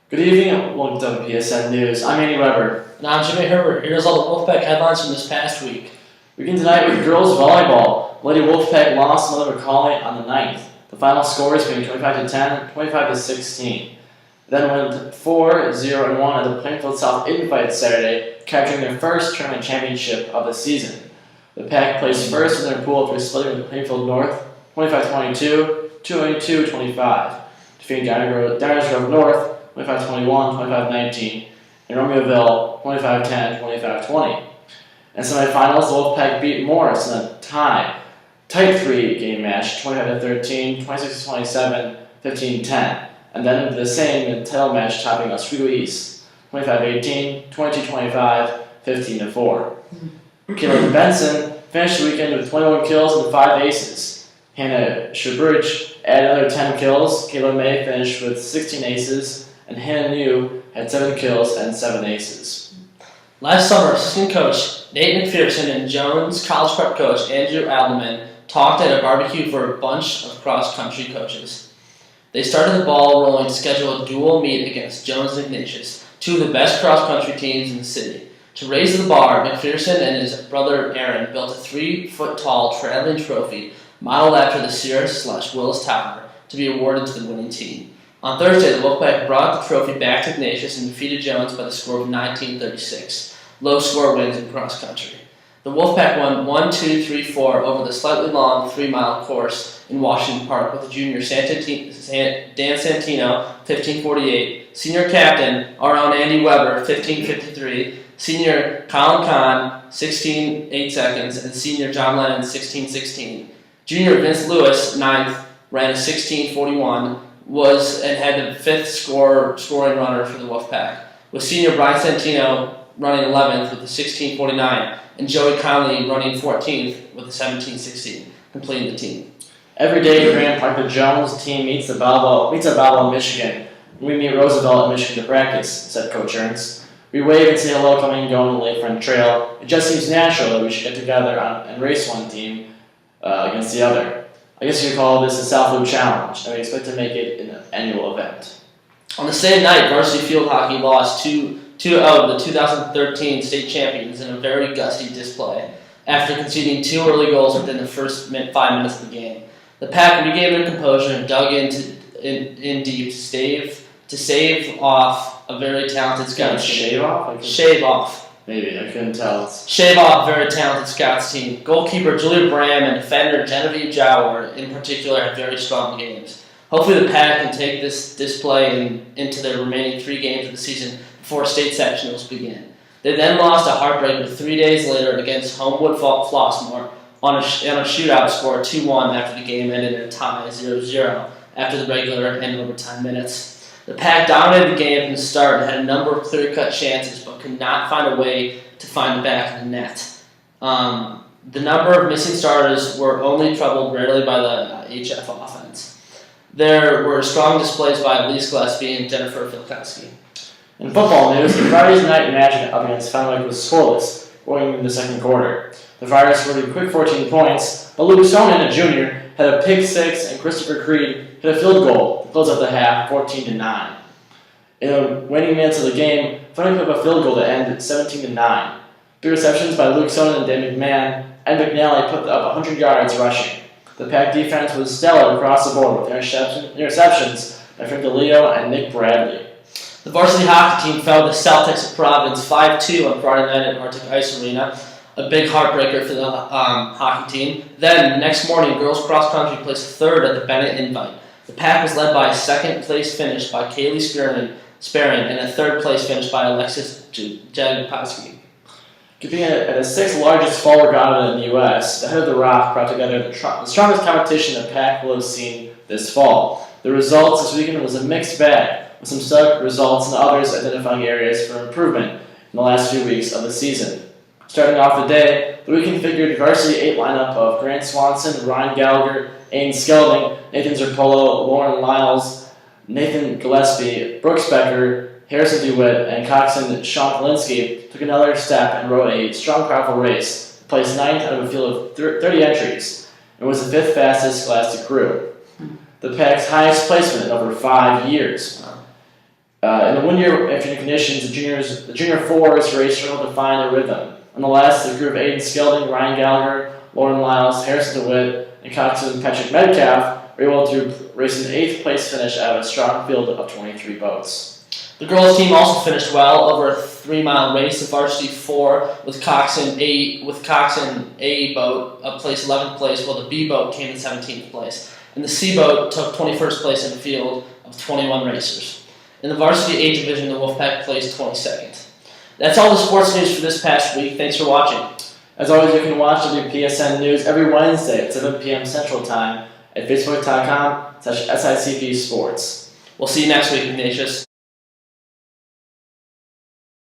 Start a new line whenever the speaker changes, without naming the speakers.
Good evening, welcome to WPSN News. I'm Andy Weber.
And I'm Jimmy Herbert. Here's all the Wolfpack headlines from this past week.
We begin tonight with girls volleyball. Lady Wolfpack lost another McCauley on the 9th. The final scores being 25-10, 25-16. Then went 4-0-1 at the Plainfield South Invite Saturday, capturing their first tournament championship of the season. The Pack placed first in their pool after splitting with Plainfield North, 25-22, 22-25, defeating Downers Grove North, 25-21, 25-19, and Romeoville, 25-10, 25-20. In semifinals, the Wolfpack beat Morris in a tight 3-game match, 25-13, 26-27, 15-10, and then the same in the title match, topping Oswego East, 25-18, 22-25, 15-4. Kayla Benson finished the weekend with 21 kills and 5 aces. Hannah Shabridge added another 10 kills. Kayla May finished with 16 aces, and Hannah New had 7 kills and 7 aces.
Last summer, assistant coach Nate McPherson and Jones College Prep coach Andrew Alderman talked at a barbecue for a bunch of cross-country coaches. They started the ball rolling to schedule a dual meet against Jones and Ignatius, two of the best cross-country teams in the city. To raise the bar, McPherson and his brother Aaron built a 3-foot-tall traveling trophy modeled after the Sears/Willis Tower to be awarded to the winning team. On Thursday, the Wolfpack brought the trophy back to Ignatius and defeated Jones by the score of 19-36. Low-score wins in cross-country. The Wolfpack won 1-2-3-4 over the slightly long 3-mile course in Washington Park with the junior Dan Santino, 15:48, senior captain our Andy Weber, 15:53, senior Colin Kahn, 16:08 seconds, and senior John Lennon, 16:16. Junior Vince Lewis, 9th, ran a 16:41, and had the 5th scoring runner for the Wolfpack, with senior Brian Santino running 11th with a 16:49, and Joey Conley running 14th with a 17:16, completing the team.
Every day, Grand Park, the Jones team meets at Belleville, Michigan. We meet Roosevelt in Michigan to practice, said Coach Ernst. We wave and say hello coming and going on the Lakefront Trail. It just seems natural that we should get together and race one team against the other. I guess you could call this a South Loop Challenge, and we expect to make it an annual event.
On the same night, varsity field hockey lost 2-0 to the 2013 state champions in a very gusty display after conceding 2 early goals within the first 5 minutes of the game. The Pack regained their composure and dug in deep to save off a very talented Scouts team. Shave off.
Maybe, I couldn't tell.
Shave off a very talented Scouts team. Goalkeeper Julia Bram and defender Genevieve Jauer, in particular, had very strong games. Hopefully the Pack can take this display into their remaining 3 games of the season before state sectionals begin. They then lost a heartbreaker 3 days later against Homewood Flossmoor on a shootout score 2-1 after the game ended in a tie 0-0 after the regular and overtime minutes. The Pack dominated the game from the start and had a number of clear-cut chances, but could not find a way to find the back of the net. The number of missing starters were only troubled rarely by the HF offense. There were strong displays by Elise Gillespie and Jennifer Filkowski.
In football news, the Friday's night match up against Fenwick was scoreless going into the second quarter. The Friars scored a quick 14 points, but Luke Sonnen, a junior, had a pick 6, and Christopher Creed hit a field goal to close out the half, 14-9. In the waning minutes of the game, Fenwick put up a field goal to end 17-9. 3 receptions by Luke Sonnen and Dan McMahon, and McNally put up 100 yards rushing. The Pack defense was stellar across the board with interceptions by Frank DeLeo and Nick Bradley.
The varsity hockey team fell to the Celtics of Providence 5-2 on Friday night at Arctic Ice Arena, a big heartbreaker for the hockey team. Then, the next morning, girls cross-country placed 3rd at the Bennett Invite. The Pack was led by a 2nd-place finish by Kaylee Sperrin and a 3rd-place finish by Alexis Jagopowski.
Competing at the 6th largest fall regatta in the U.S., the Head of the Rock brought together the strongest competition the Pack will have seen this fall. The results this weekend was a mixed bag, with some stud results and others identifying areas for improvement in the last few weeks of the season. Starting off the day, the weekend figured varsity 8 lineup of Grant Swanson, Ryan Gallagher, Aiden Skelding, Nathan Zerpolo, Lauren Lyles, Nathan Gillespie, Brooks Becker, Harrison DeWitt, and coxswain Sean Polinsky took another step and rode a strong, powerful race, placed 9th out of a field of 30 entries, and was the 5th fastest Scholastic crew. The Pack's highest placement in over 5 years. In the 1 year afternoon conditions, the junior fours raced struggled to find their rhythm. Nonetheless, the group of Aiden Skelding, Ryan Gallagher, Lauren Lyles, Harrison DeWitt, and Coxon and Patrick Metcalf were able to race an 8th place finish out of a strong field of 23 boats.
The girls' team also finished well over a 3-mile race. The varsity 4 with Coxon A boat placed 11th place, while the B boat came in 17th place, and the C boat took 21st place in a field of 21 racers. In the varsity A division, the Wolfpack placed 22nd. That's all the sports news for this past week. Thanks for watching.
As always, you can watch WPSN News every Wednesday at 7 p.m. Central Time at facebook.com/SICP Sports.
We'll see you next week, Ignatius.